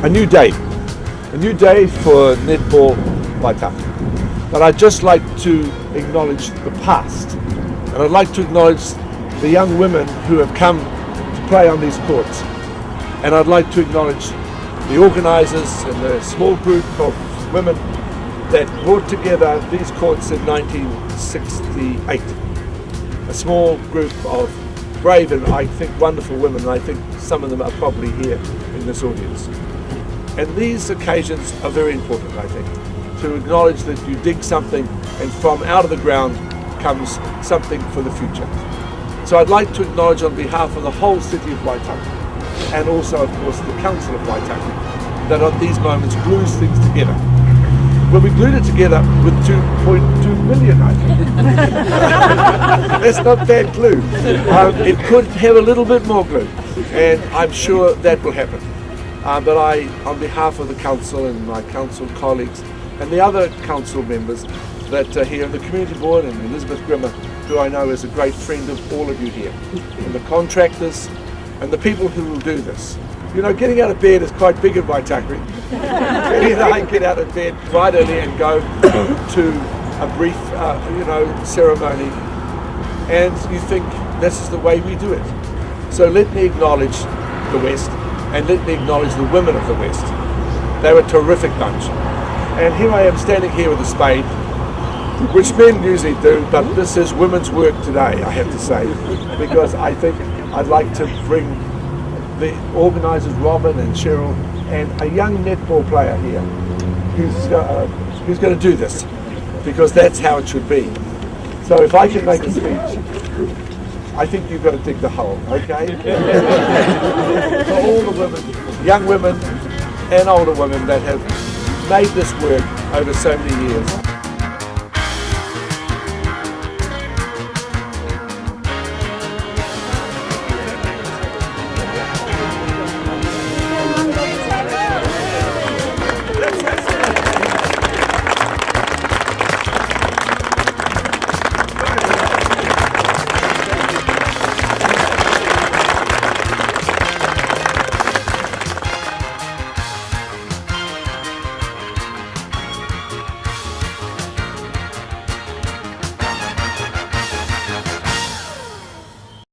a new day for Netball Waitakere. But I'd just like to acknowledge the past, and I'd like to acknowledge the young women who have come to play on these courts, and I'd like to acknowledge the organisers and the small group of women that brought together these courts in 1968. A small group of brave and I think wonderful women, and I think some of them are probably here in this audience. And these occasions are very important, I think, to acknowledge that you dig something and from out of the ground comes something for the future. So I'd like to acknowledge on behalf of the whole city of Waitakere, and also of course the council of Waitakere, that on these moments glues things together. Well, we glued it together with 2.2 million, I think. That's not bad glue. It could have a little bit more glue, and I'm sure that will happen. But I, on behalf of the council and my council colleagues and the other council members that are here, and the community board and Elizabeth Grimmer, who I know is a great friend of all of you here, and the contractors and the people who will do this. You know, getting out of bed is quite big in Waitakere. I get out of bed right early and go to a brief, ceremony, and you think this is the way we do it. So let me acknowledge the West, and let me acknowledge the women of the West. They were a terrific bunch. And here I am standing here with a spade, which men usually do, but this is women's work today, I have to say, because I think I'd like to bring the organisers, Robin and Cheryl, and a young netball player here who's going to do this, because that's how it should be. So if I can make a speech, I think you've got to dig the hole, okay? For all the women, young women and older women that have made this work over so many years.